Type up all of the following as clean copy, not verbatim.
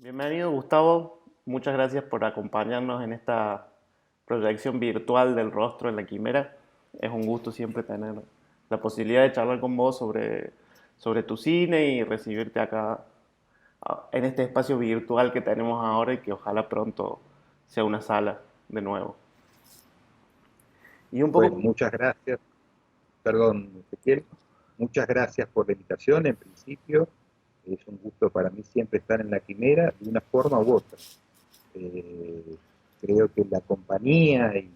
Bienvenido, Gustavo. Muchas gracias por acompañarnos en esta proyección virtual del rostro en la quimera. Es un gusto siempre tener la posibilidad de charlar con vos sobre tu cine y recibirte acá en este espacio virtual que tenemos ahora y que ojalá pronto sea una sala de nuevo. Y un Bueno, poco, muchas gracias, perdón, Ezequiel, muchas gracias por la invitación. En principio, es un gusto para mí siempre estar en la quimera de una forma u otra. Eh, Creo que la compañía y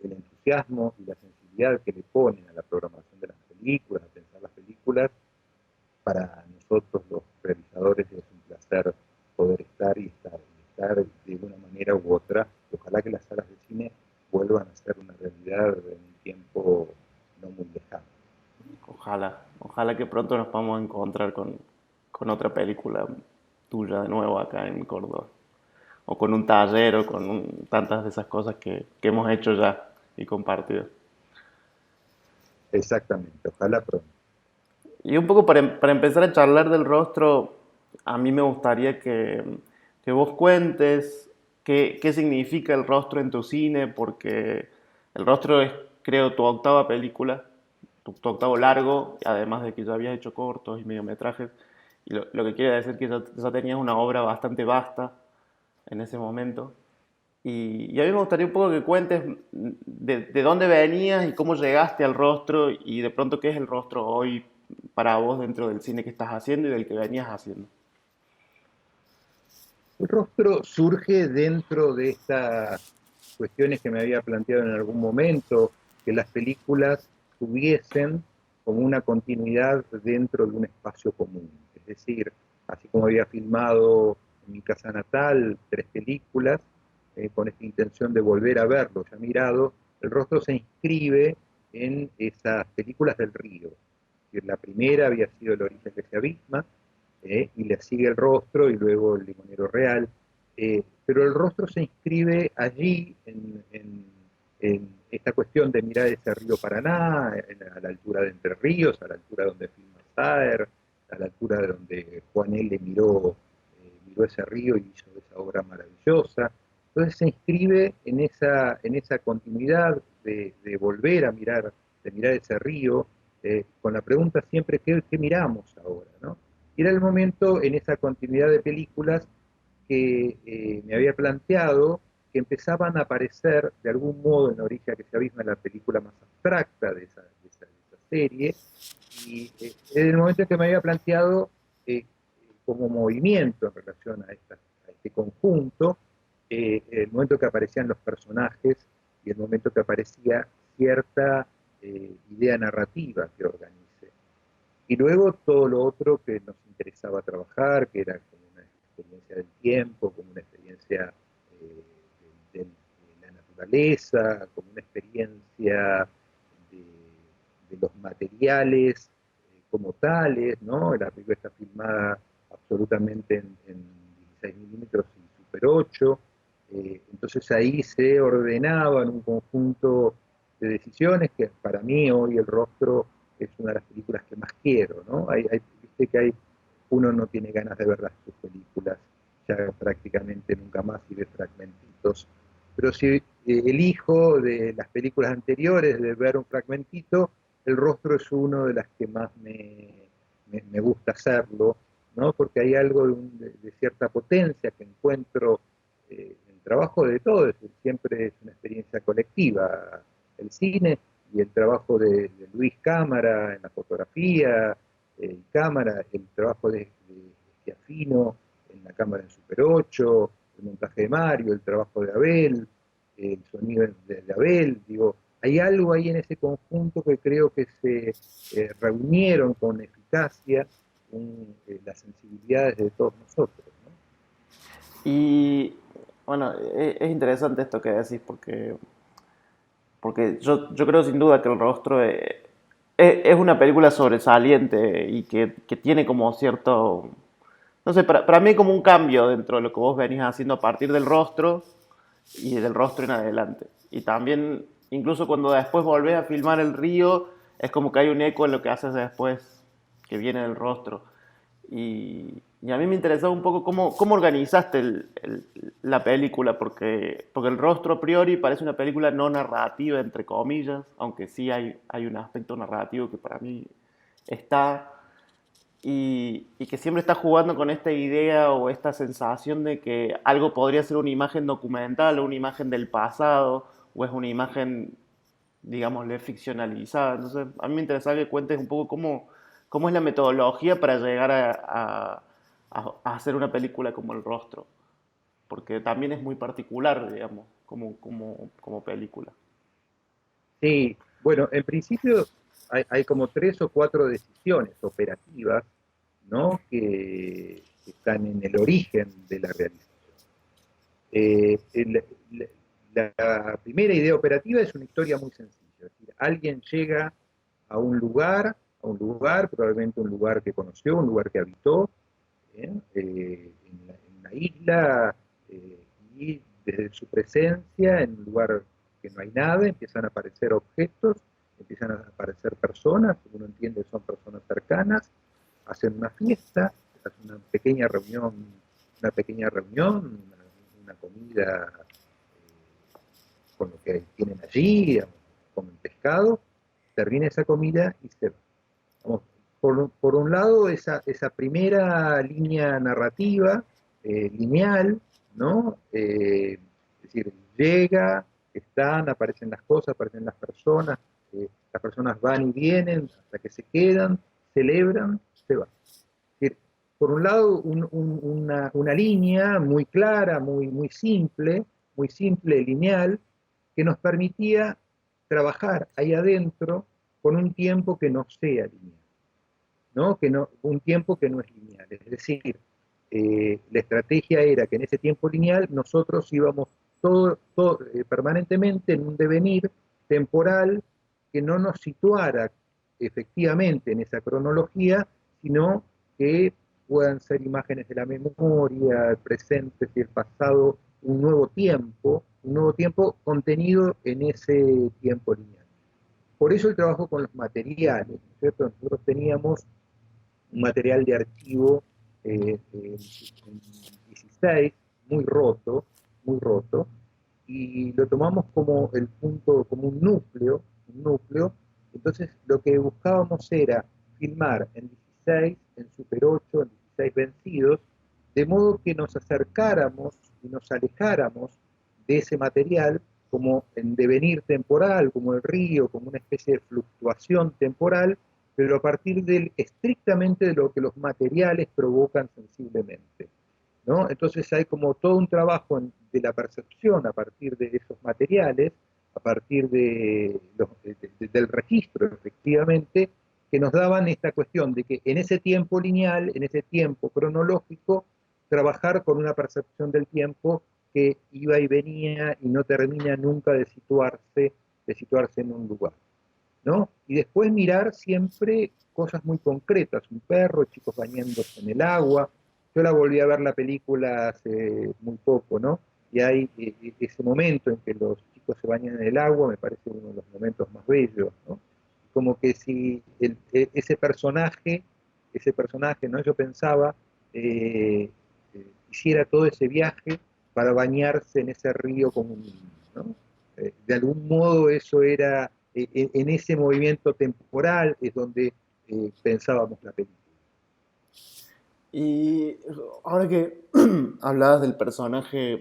el entusiasmo y la sensibilidad que le ponen a la programación de las películas, a pensar las películas, para nosotros los realizadores es un placer poder estar de una manera u otra. Ojalá que las salas de cine vuelvan a ser una realidad en un tiempo no muy lejano. ojalá que pronto nos podamos encontrar con otra película tuya de nuevo acá en Córdoba. O con un taller o con tantas de esas cosas que hemos hecho ya y compartido. Exactamente, ojalá pronto. Y un poco para empezar a charlar del rostro, a mí me gustaría que vos cuentes qué significa el rostro en tu cine, porque el rostro es, creo, tu octava película, tu octavo largo, además de que ya habías hecho cortos y mediometrajes, y lo que quiere decir que ya tenías una obra bastante vasta en ese momento. Y a mí me gustaría un poco que cuentes de dónde venías y cómo llegaste al rostro y de pronto qué es el rostro hoy para vos dentro del cine que estás haciendo y del que venías haciendo. El rostro surge dentro de estas cuestiones que me había planteado en algún momento, que las películas tuviesen como una continuidad dentro de un espacio común. Es decir, así como había filmado en mi casa natal 3 películas, con esta intención de volver a verlo ya mirado, el rostro se inscribe en esas películas del río. Es decir, la primera había sido El origen que se abisma, y le sigue el rostro y luego el limonero real. Pero el rostro se inscribe allí en esta cuestión de mirar ese río Paraná, a la altura de Entre Ríos, a la altura donde filma Saer, a la altura de donde Juan L. miró ese río y hizo esa obra maravillosa. Entonces se inscribe en esa continuidad de volver a mirar, de mirar ese río, con la pregunta siempre, ¿qué miramos ahora? ¿No? Y era el momento en esa continuidad de películas que me había planteado que empezaban a aparecer de algún modo en Orilla que se abisma en la película más abstracta de esa serie, y en el momento en que me había planteado como movimiento en relación a este conjunto, el momento que aparecían los personajes y el momento que aparecía cierta idea narrativa que organice. Y luego todo lo otro que nos interesaba trabajar, que era como una experiencia del tiempo, como una experiencia de la naturaleza, como una experiencia de, de los materiales como tales, ¿no? La película está filmada absolutamente en 16 milímetros y Super 8, entonces ahí se ordenaba en un conjunto de decisiones que para mí hoy El Rostro es una de las películas que más quiero, ¿no? Viste que uno no tiene ganas de ver sus películas ya prácticamente nunca más y ve fragmentitos, pero si elijo de las películas anteriores de ver un fragmentito, El Rostro es uno de las que más me gusta hacerlo, ¿no? Porque hay algo de cierta potencia que encuentro en el trabajo de todos, siempre es una experiencia colectiva, el cine y el trabajo de Luis Cámara en la fotografía y cámara, el trabajo de Schiaffino en la cámara en Super 8, el montaje de Mario, el trabajo de Abel, el sonido de Abel, digo, hay algo ahí en ese conjunto que creo que se reunieron con eficacia las sensibilidades de todos nosotros, ¿no? Y bueno, es interesante esto que decís porque yo creo sin duda que El Rostro es una película sobresaliente y que tiene como cierto, no sé, para mí como un cambio dentro de lo que vos venís haciendo a partir del rostro y del rostro en adelante. Y también, incluso cuando después volvés a filmar el río, es como que hay un eco en lo que haces después, que viene del rostro. Y a mí me interesaba un poco cómo organizaste la película, porque el rostro a priori parece una película no narrativa, entre comillas, aunque sí hay un aspecto narrativo que para mí está, y que siempre está jugando con esta idea o esta sensación de que algo podría ser una imagen documental o una imagen del pasado, o es una imagen, digámosle, ficcionalizada. Entonces, a mí me interesaba que cuentes un poco cómo es la metodología para llegar a hacer una película como El Rostro, porque también es muy particular, digamos, como película. Sí, bueno, en principio hay como tres o cuatro decisiones operativas, ¿no? Que están en el origen de la realización. Eh, el- la primera idea operativa es una historia muy sencilla. Es decir, alguien llega a un lugar, probablemente un lugar que conoció, un lugar que habitó, en la isla, eh, y desde su presencia en un lugar que no hay nada, empiezan a aparecer objetos, empiezan a aparecer personas, uno entiende que son personas cercanas, hacen una fiesta, hacen una pequeña reunión, una comida, con lo que tienen allí, comen pescado, termina esa comida y se va. Vamos, por un lado, esa primera línea narrativa, lineal, ¿no? Es decir, llega, están, aparecen las cosas, aparecen las personas van y vienen hasta que se quedan, celebran, se van. Es decir, por un lado, una línea muy clara, muy simple, lineal, que nos permitía trabajar ahí adentro con un tiempo que no sea lineal, ¿no? Un tiempo que no es lineal. Es decir, la estrategia era que en ese tiempo lineal nosotros íbamos permanentemente en un devenir temporal que no nos situara efectivamente en esa cronología, sino que puedan ser imágenes de la memoria, el presente y el pasado, un nuevo tiempo contenido en ese tiempo lineal. Por eso el trabajo con los materiales, ¿no es cierto? Nosotros teníamos un material de archivo, en 16, muy roto, y lo tomamos como el punto, como un núcleo. Entonces lo que buscábamos era filmar en 16, en Super 8, en 16 vencidos, de modo que nos acercáramos y nos alejáramos de ese material como en devenir temporal, como el río, como una especie de fluctuación temporal, pero a partir estrictamente de lo que los materiales provocan sensiblemente, ¿no? Entonces hay como todo un trabajo de la percepción a partir de esos materiales, a partir del registro, efectivamente, que nos daban esta cuestión de que en ese tiempo lineal, en ese tiempo cronológico, trabajar con una percepción del tiempo que iba y venía y no termina nunca de situarse en un lugar, ¿no? Y después mirar siempre cosas muy concretas, un perro, chicos bañándose en el agua. Yo la volví a ver la película hace muy poco, ¿no? Y hay ese momento en que los chicos se bañan en el agua, me parece uno de los momentos más bellos, ¿no? Como que si ese personaje, ¿no? Yo pensaba, hiciera todo ese viaje para bañarse en ese río como un niño, ¿no? De algún modo eso era, en ese movimiento temporal es donde pensábamos la película. Y ahora que hablabas del personaje,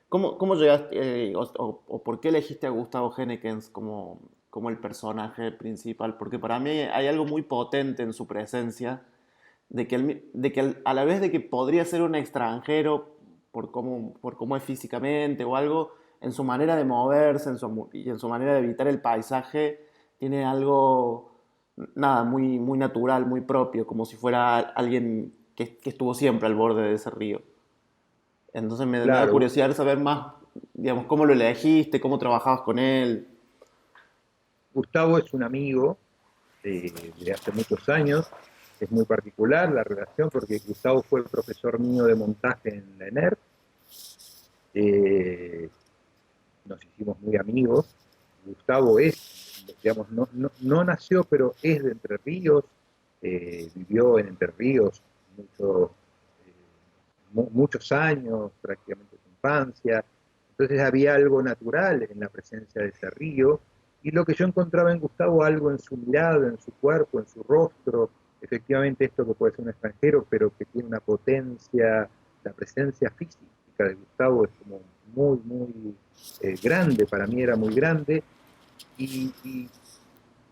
¿cómo llegaste, o por qué elegiste a Gustavo Henekens como el personaje principal? Porque para mí hay algo muy potente en su presencia, a la vez de que podría ser un extranjero por cómo es físicamente o algo, en su manera de moverse y en su manera de evitar el paisaje, tiene algo, nada, muy natural, muy propio, como si fuera alguien que estuvo siempre al borde de ese río. Entonces me da Claro, curiosidad saber más, digamos, cómo lo elegiste, cómo trabajabas con él. Gustavo es un amigo de hace muchos años, es muy particular la relación porque Gustavo fue profesor mío de montaje en la ENER, eh, nos hicimos muy amigos. Gustavo digamos, no nació, pero es de Entre Ríos, vivió en Entre Ríos mucho, muchos años, prácticamente su infancia. Entonces había algo natural en la presencia de ese río, y lo que yo encontraba en Gustavo, algo en su mirada, en su cuerpo, en su rostro, efectivamente esto que puede ser un extranjero, pero que tiene una potencia, la presencia física de Gustavo es como muy, muy grande, para mí era muy grande, y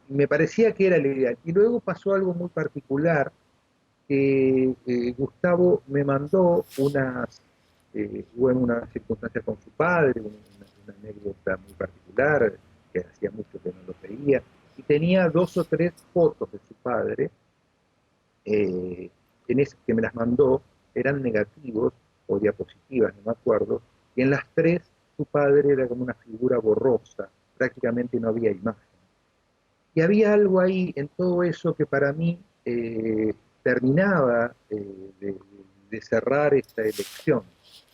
me parecía que era el ideal. Y luego pasó algo muy particular, que Gustavo me mandó una circunstancia con su padre, una anécdota muy particular, que hacía mucho que no lo veía, y tenía dos o tres fotos de su padre, que me las mandó, eran negativos o diapositivas, no me acuerdo, y en las tres su padre era como una figura borrosa, prácticamente no había imagen. Y había algo ahí en todo eso que para mí terminaba de cerrar esta elección.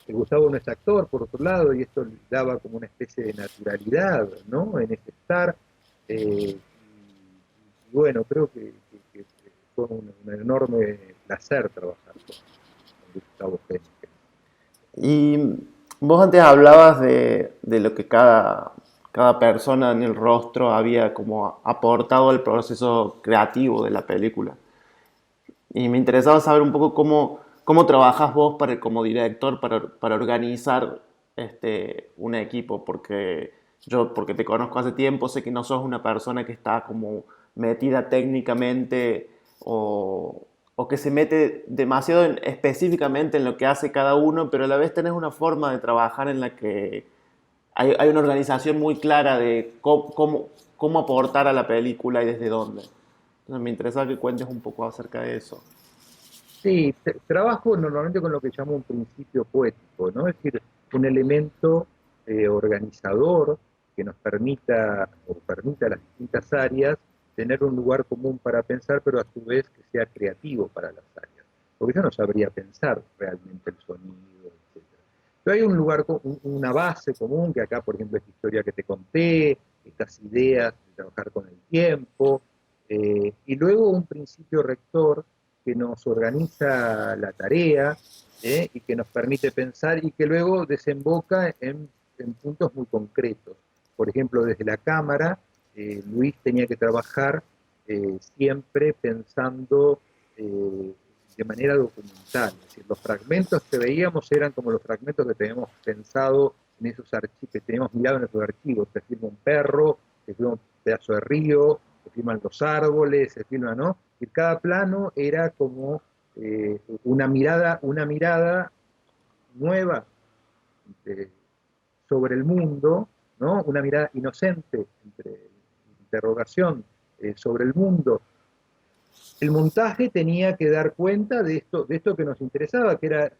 Gustavo no es actor, por otro lado, y esto le daba como una especie de naturalidad, ¿no? En ese estar. Y bueno, creo que fue un enorme placer trabajar con Gustavo Fenech. Y vos antes hablabas de lo que cada persona en el rostro había como aportado al proceso creativo de la película. Y me interesaba saber un poco cómo trabajas vos como director para organizar un equipo, porque te conozco hace tiempo, sé que no sos una persona que está como metida técnicamente o que se mete demasiado específicamente en lo que hace cada uno, pero a la vez tenés una forma de trabajar en la que hay una organización muy clara de cómo aportar a la película y desde dónde. Entonces me interesaba que cuentes un poco acerca de eso. Sí, trabajo normalmente con lo que llamo un principio poético, ¿no? Es decir, un elemento organizador que nos permita o permita a las distintas áreas tener un lugar común para pensar, pero a su vez que sea creativo para las áreas. Porque yo no sabría pensar realmente el sonido, etc. Pero hay un lugar, una base común, que acá, por ejemplo, esta historia que te conté, estas ideas de trabajar con el tiempo, y luego un principio rector que nos organiza la tarea, y que nos permite pensar y que luego desemboca en puntos muy concretos. Por ejemplo, desde la cámara, Luis tenía que trabajar siempre pensando de manera documental. Es decir, los fragmentos que veíamos eran como los fragmentos que teníamos pensado en esos archivos, que teníamos mirado en esos archivos. Se filma un perro, se filma un pedazo de río, se filman los árboles, se filma, ¿no? Y cada plano era como una mirada nueva eh, sobre el mundo, ¿no? Una mirada inocente, entre interrogación, sobre el mundo. El montaje tenía que dar cuenta de esto que nos interesaba, que era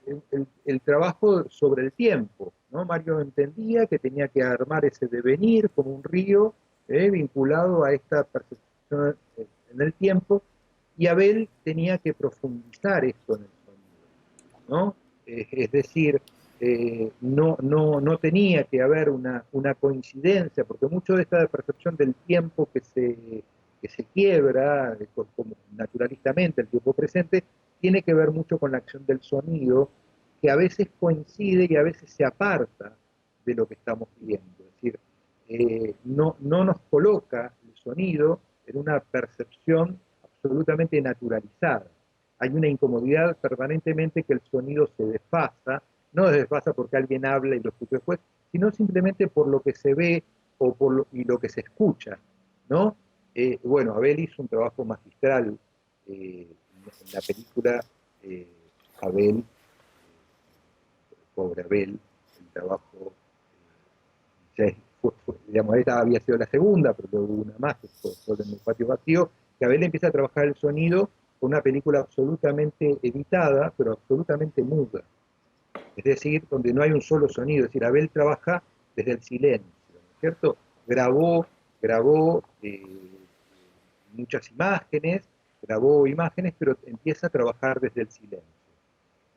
el trabajo sobre el tiempo, ¿no? Mario entendía que tenía que armar ese devenir como un río vinculado a esta percepción en el tiempo, y Abel tenía que profundizar esto en el sonido, ¿no? Es decir, no tenía que haber una coincidencia, porque mucho de esta percepción del tiempo que se quiebra como naturalistamente el tiempo presente, tiene que ver mucho con la acción del sonido, que a veces coincide y a veces se aparta de lo que estamos viendo. Es decir, no nos coloca el sonido en una percepción absolutamente naturalizada. Hay una incomodidad permanentemente que el sonido se desfasa, no se desfasa porque alguien habla y lo escucha después, sino simplemente por lo que se ve y lo que se escucha, ¿no? Bueno, Abel hizo un trabajo magistral en la película. eh, Abel, pobre Abel, el trabajo, digamos, esta había sido la segunda, pero luego hubo una más, que fue Sol en el patio vacío, que Abel empieza a trabajar el sonido con una película absolutamente editada, pero absolutamente muda. Es decir, donde no hay un solo sonido. Es decir, Abel trabaja desde el silencio, ¿no es cierto? Grabó muchas imágenes, grabó imágenes, pero empieza a trabajar desde el silencio.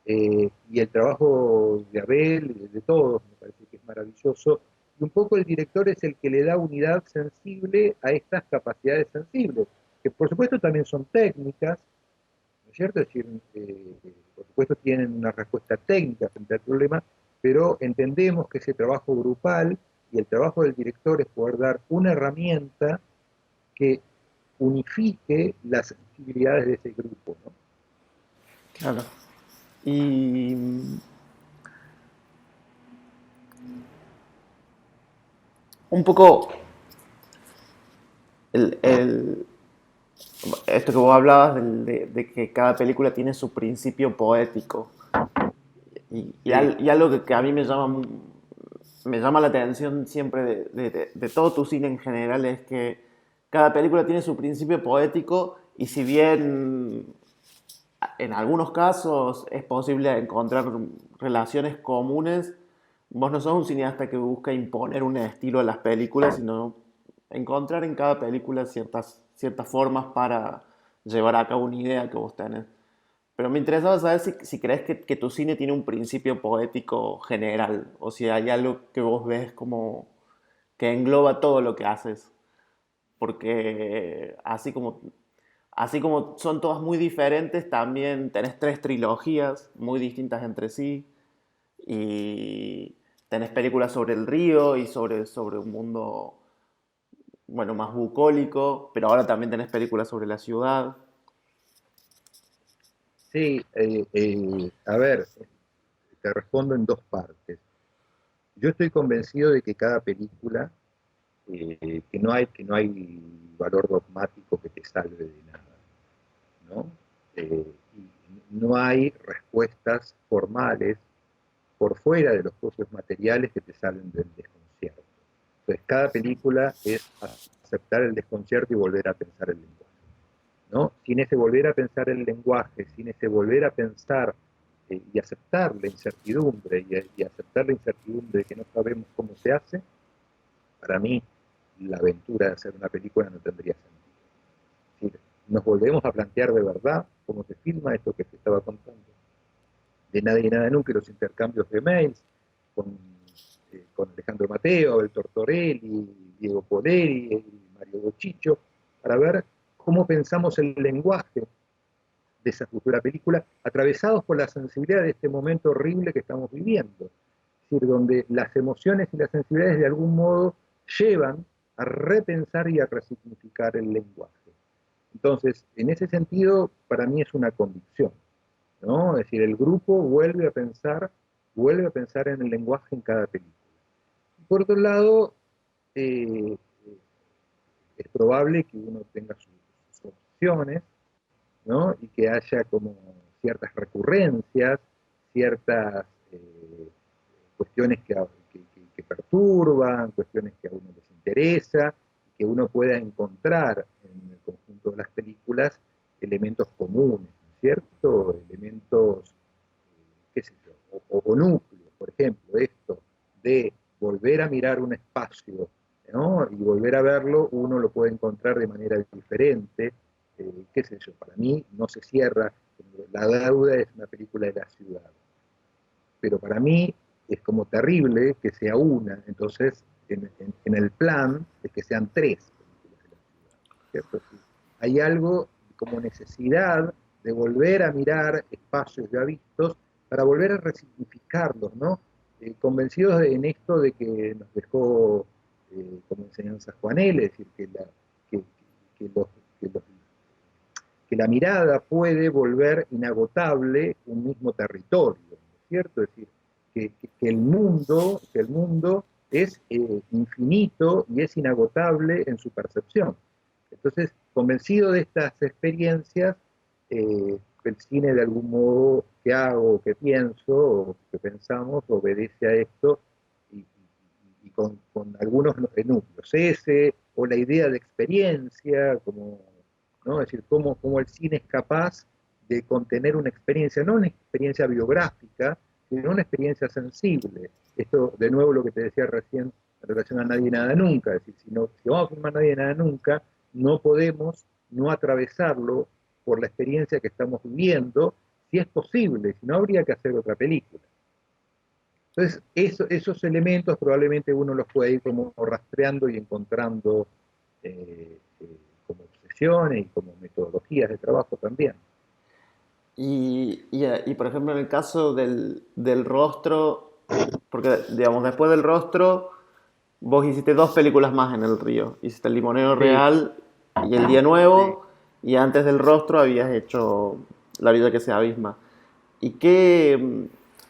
Y el trabajo de Abel, de todos, me parece que es maravilloso. Y un poco el director es el que le da unidad sensible a estas capacidades sensibles, que por supuesto también son técnicas, ¿no es cierto? Es decir, por supuesto tienen una respuesta técnica frente al problema, pero entendemos que ese trabajo grupal y el trabajo del director es poder dar una herramienta que unifique las sensibilidades de ese grupo, ¿no? Claro. Y un poco el, esto que vos hablabas de que cada película tiene su principio poético. Sí, Y algo que a mí me llama la atención siempre de todo tu cine en general es que cada película tiene su principio poético y si bien en algunos casos es posible encontrar relaciones comunes, vos no sos un cineasta que busca imponer un estilo a las películas, sino encontrar en cada película ciertas formas para llevar a cabo una idea que vos tenés. Pero me interesaba saber si crees que tu cine tiene un principio poético general, o si hay algo que vos ves como que engloba todo lo que haces. Porque así como son todas muy diferentes, también tenés tres trilogías muy distintas entre sí. Y tenés películas sobre el río y sobre un mundo, bueno, más bucólico, pero ahora también tenés películas sobre la ciudad. sí, a ver, te respondo en dos partes. Yo estoy convencido de que cada película, que no hay valor dogmático que te salve de nada, ¿no? Y no hay respuestas formales por fuera de los propios materiales que te salven del desconcierto. Entonces, cada película es aceptar el desconcierto y volver a pensar el lenguaje, ¿no? Sin ese volver a pensar el lenguaje, sin ese volver a pensar y aceptar la incertidumbre y aceptar la incertidumbre de que no sabemos cómo se hace, para mí la aventura de hacer una película no tendría sentido. Es decir, nos volvemos a plantear de verdad cómo se filma esto que te estaba contando. De Nada y Nada Nunca y los intercambios de mails con Alejandro Mateo, Abel Tortorelli, Diego Poleri, Mario Bochicho, para ver cómo pensamos el lenguaje de esa futura película, atravesados por la sensibilidad de este momento horrible que estamos viviendo. Es decir, donde las emociones y las sensibilidades de algún modo llevan a repensar y a resignificar el lenguaje. Entonces, en ese sentido, para mí es una convicción, ¿no? Es decir, el grupo vuelve a pensar en el lenguaje en cada película. Por otro lado, eh, es probable que uno tenga sus opciones, ¿no? Y que haya como ciertas recurrencias, ciertas cuestiones que perturban, cuestiones que a uno les interesa, y que uno pueda encontrar en el conjunto de las películas elementos comunes, ¿no es cierto? Elementos, qué sé yo, o núcleos, por ejemplo, esto de volver a mirar un espacio, ¿no? Y volver a verlo, uno lo puede encontrar de manera diferente, qué sé yo, para mí no se cierra, La Deuda es una película de la ciudad, pero para mí es como terrible que sea una, entonces en el plan es que sean tres películas de la ciudad, ¿cierto? Sí. Hay algo como necesidad de volver a mirar espacios ya vistos para volver a resignificarlos, ¿no? Convencidos en esto de que nos dejó como enseñanza Juan L., es decir, que, que los, que los que la mirada puede volver inagotable un mismo territorio, ¿no es cierto? Es decir, que el mundo es infinito y es inagotable en su percepción. Entonces, convencido de estas experiencias, el cine de algún modo que hago, que pienso, o que pensamos, obedece a esto y con algunos núcleos. Ese, o la idea de experiencia, como, ¿no? Es decir, cómo el cine es capaz de contener una experiencia, no una experiencia biográfica, sino una experiencia sensible. Esto, de nuevo, lo que te decía recién en relación a Nadie y Nada Nunca, es decir, si vamos a filmar Nadie y Nada Nunca, no podemos no atravesarlo por la experiencia que estamos viviendo, si es posible, si no habría que hacer otra película. Entonces, esos elementos probablemente uno los puede ir como rastreando y encontrando como obsesiones y como metodologías de trabajo también. Y, por ejemplo, en el caso del rostro, porque digamos, después del rostro, vos hiciste dos películas más en el río. Hiciste El Limonero Sí, Real y El Día sí. Nuevo, y antes del rostro habías hecho La vida que se abisma. Y que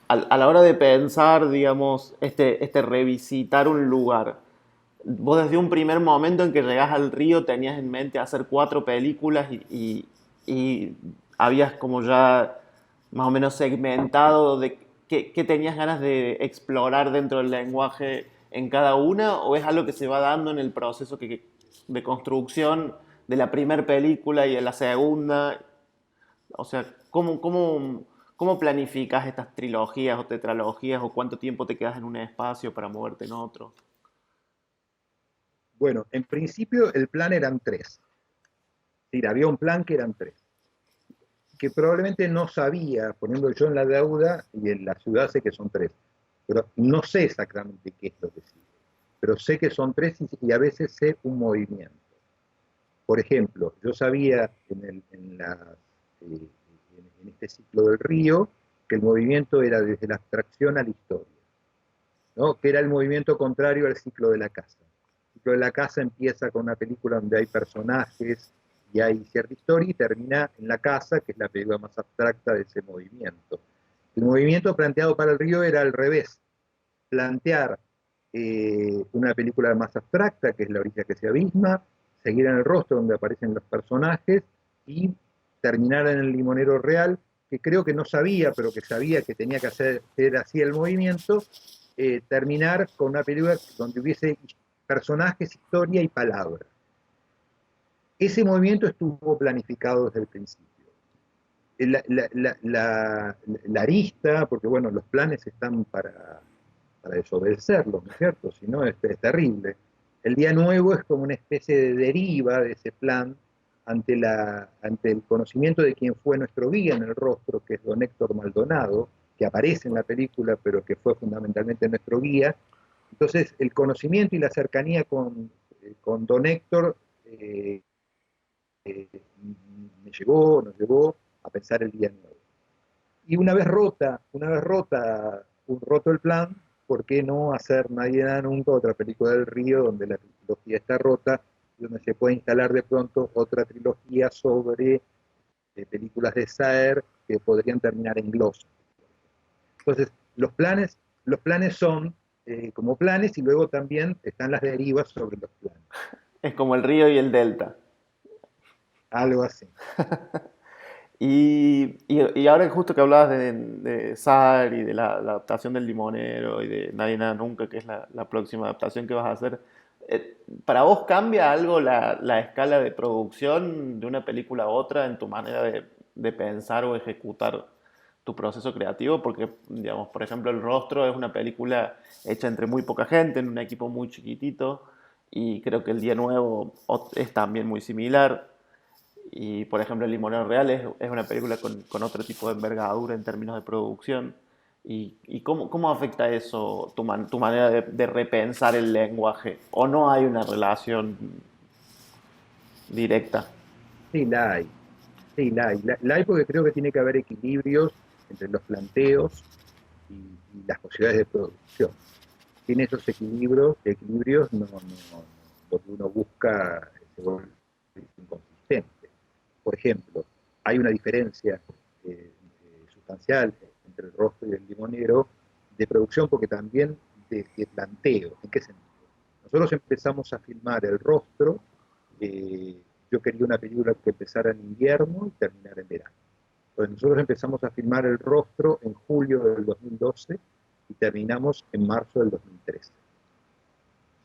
a la hora de pensar, digamos, este revisitar un lugar, vos desde un primer momento en que llegás al río tenías en mente hacer cuatro películas y habías como ya más o menos segmentado de qué tenías ganas de explorar dentro del lenguaje en cada una, o es algo que se va dando en el proceso de construcción de la primera película y de la segunda. O sea, ¿cómo planificas estas trilogías o tetralogías, o cuánto tiempo te quedas en un espacio para moverte en otro? Bueno, en principio el plan eran tres. Sí, había un plan que eran tres. Que probablemente no sabía, poniendo yo en la deuda, y en la ciudad sé que son tres, pero no sé exactamente qué es lo que sigue. Pero sé que son tres y a veces sé un movimiento. Por ejemplo, yo sabía en este ciclo del río que el movimiento era desde la abstracción a la historia, ¿no? Que era el movimiento contrario al ciclo de la casa. El ciclo de la casa empieza con una película donde hay personajes y hay cierta historia y termina en la casa, que es la película más abstracta de ese movimiento. El movimiento planteado para el río era al revés, plantear una película más abstracta, que es La orilla que se abisma, seguir en el rostro donde aparecen los personajes y terminar en El limonero real, que creo que no sabía, pero que sabía que tenía que hacer así el movimiento, terminar con una película donde hubiese personajes, historia y palabra. Ese movimiento estuvo planificado desde el principio. La arista, porque bueno, los planes están para desobedecerlos, ¿no es cierto? Si no, es terrible. El día nuevo es como una especie de deriva de ese plan ante el conocimiento de quién fue nuestro guía en el rostro, que es don Héctor Maldonado, que aparece en la película, pero que fue fundamentalmente nuestro guía. Entonces, el conocimiento y la cercanía con don Héctor eh, nos llevó a pensar el día nuevo. Y roto el plan, ¿por qué no hacer Nadie nada nunca, otra película del río donde la trilogía está rota y donde se puede instalar de pronto otra trilogía sobre películas de Saer que podrían terminar en glosa? Entonces, los planes son como planes y luego también están las derivas sobre los planes. Es como el río y el delta. Algo así. Y ahora justo que hablabas de SAR y de la adaptación del Limonero y de Nadie Nada Nunca, que es la próxima adaptación que vas a hacer, ¿para vos cambia algo la escala de producción de una película a otra en tu manera de pensar o ejecutar tu proceso creativo? Porque, digamos, por ejemplo, El Rostro es una película hecha entre muy poca gente, en un equipo muy chiquitito, y creo que El Día Nuevo es también muy similar. Y por ejemplo, El Limonero Real es una película con otro tipo de envergadura en términos de producción. ¿Y cómo afecta eso tu manera de repensar el lenguaje? ¿O no hay una relación directa? Sí, la hay. Sí, la hay porque creo que tiene que haber equilibrios entre los planteos y las posibilidades de producción. Sin esos equilibrios lo que uno busca se vuelve inconsistente. Por ejemplo, hay una diferencia sustancial entre el rostro y el limonero de producción porque también de planteo. ¿En qué sentido? Nosotros empezamos a filmar el rostro, eh, yo quería una película que empezara en invierno y terminara en verano. Entonces nosotros empezamos a filmar el rostro en julio del 2012 y terminamos en marzo del 2013.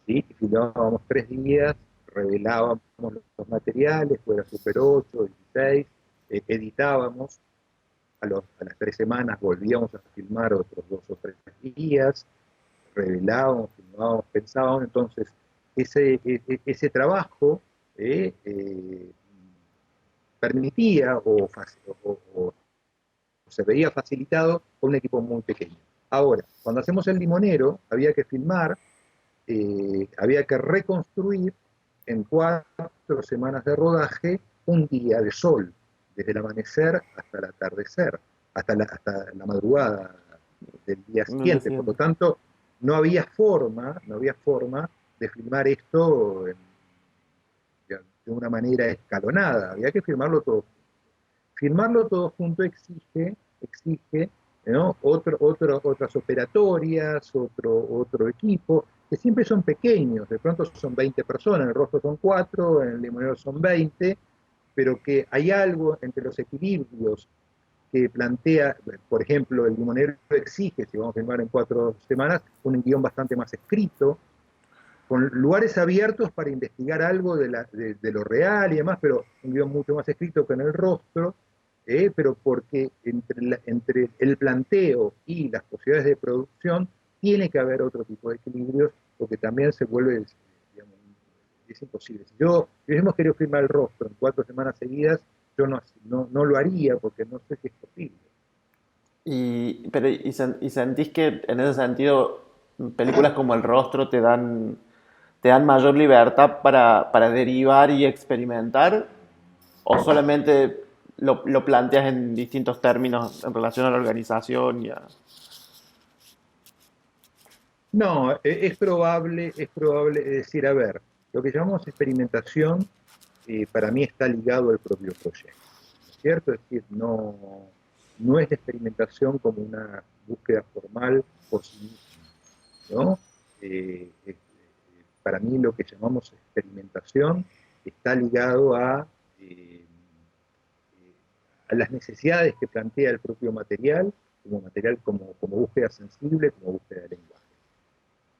¿Sí? Y filmábamos 3 días, revelábamos los materiales, fuera Super 8, 16, editábamos, a las 3 semanas volvíamos a filmar otros 2 o 3 días, revelábamos, filmábamos, pensábamos, entonces ese trabajo permitía o se veía facilitado con un equipo muy pequeño. Ahora, cuando hacemos el limonero, había que filmar, había que reconstruir en 4 semanas de rodaje un día de sol, desde el amanecer hasta el atardecer, hasta la madrugada del día No le siguiente. Por lo siento. tanto, no había forma de filmar esto de una manera escalonada, había que filmarlo todo. Firmarlo todo junto exige, ¿no? Otras operatorias, otro equipo, que siempre son pequeños, de pronto son 20 personas, en el rostro son 4, en el limonero son 20, pero que hay algo entre los equilibrios que plantea, por ejemplo, el limonero exige, si vamos a filmar en 4 semanas, un guión bastante más escrito, con lugares abiertos para investigar algo de lo real y demás, pero un guión mucho más escrito que en el rostro, pero porque entre el planteo y las posibilidades de producción tiene que haber otro tipo de equilibrios, porque también se vuelve, digamos, es imposible. Si yo hubiésemos querido filmar el rostro en 4 semanas seguidas, yo no lo haría porque no sé si es posible. Y sentís que en ese sentido películas como El Rostro te dan mayor libertad para derivar y experimentar, o solamente lo planteas en distintos términos en relación a la organización y a... No, es probable decir, a ver, lo que llamamos experimentación para mí está ligado al propio proyecto, ¿no es cierto? Es decir, no es la experimentación como una búsqueda formal por sí misma, ¿no? Para mí lo que llamamos experimentación está ligado a las necesidades que plantea el propio material como búsqueda sensible, como búsqueda de lenguaje.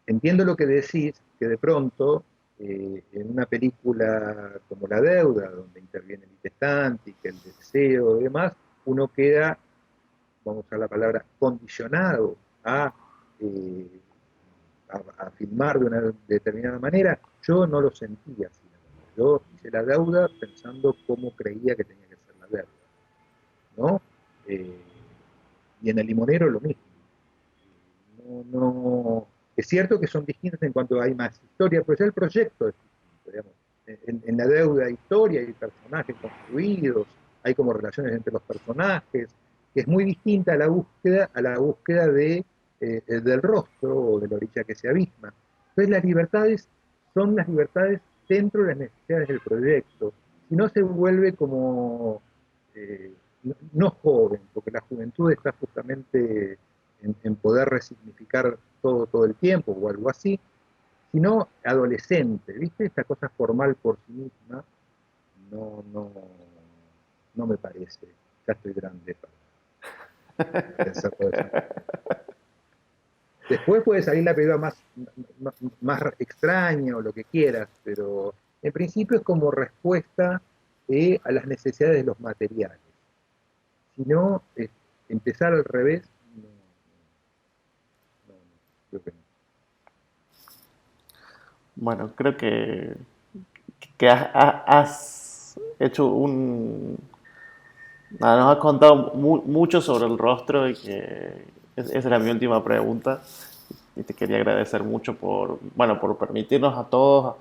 Entiendo lo que decís, que de pronto en una película como La Deuda, donde interviene el intestante, que el deseo y demás, uno queda, vamos a usar la palabra, condicionado eh, a filmar de una determinada manera. Yo no lo sentía así, la verdad. Yo hice La Deuda pensando cómo creía que tenía que ser la deuda, ¿no? Eh, y en El Limonero lo mismo. No, es cierto que son distintos en cuanto hay más historia, pero ya el proyecto es distinto, digamos. En la deuda hay historia, hay personajes construidos, hay como relaciones entre los personajes, que es muy distinta a la búsqueda del rostro o de la orilla que se abisma. Entonces las libertades son las libertades dentro de las necesidades del proyecto. Si no se vuelve como no joven, porque la juventud está justamente en poder resignificar todo el tiempo o algo así, sino adolescente, ¿viste? Esta cosa formal por sí misma no me parece, ya estoy grande para pensar de esa manera. Después puede salir la película más extraña o lo que quieras, pero en principio es como respuesta a las necesidades de los materiales. Si no, empezar al revés, no, creo que no. Bueno, creo que has hecho un... Nada, nos has contado mucho sobre El Rostro y que esa era mi última pregunta. Y te quería agradecer mucho por, bueno, por permitirnos a todos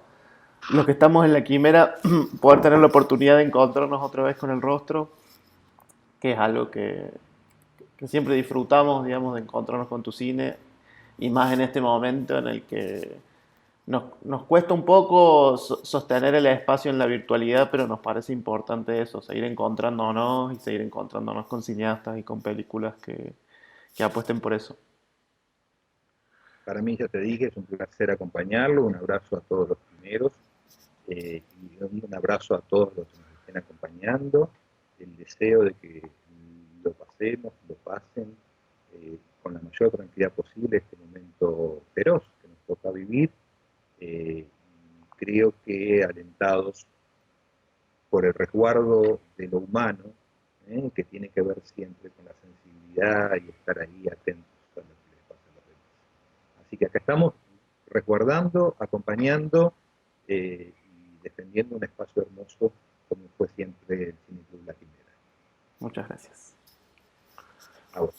los que estamos en la quimera poder tener la oportunidad de encontrarnos otra vez con El Rostro, que es algo que siempre disfrutamos, digamos, de encontrarnos con tu cine, y más en este momento en el que nos cuesta un poco sostener el espacio en la virtualidad, pero nos parece importante eso, seguir encontrándonos y seguir encontrándonos con cineastas y con películas que apuesten por eso. Para mí, ya te dije, es un placer acompañarlo. Un abrazo a todos los primeros y un abrazo a todos los que nos estén acompañando. El deseo de que lo pasemos, lo pasen con la mayor tranquilidad posible este momento feroz que nos toca vivir. Creo que alentados por el resguardo de lo humano, que tiene que ver siempre con la sensibilidad y estar ahí atentos a lo que les pasa a los demás. Así que acá estamos resguardando, acompañando y defendiendo un espacio hermoso como fue siempre el Cine Club La Quimera. Muchas gracias. Ahora.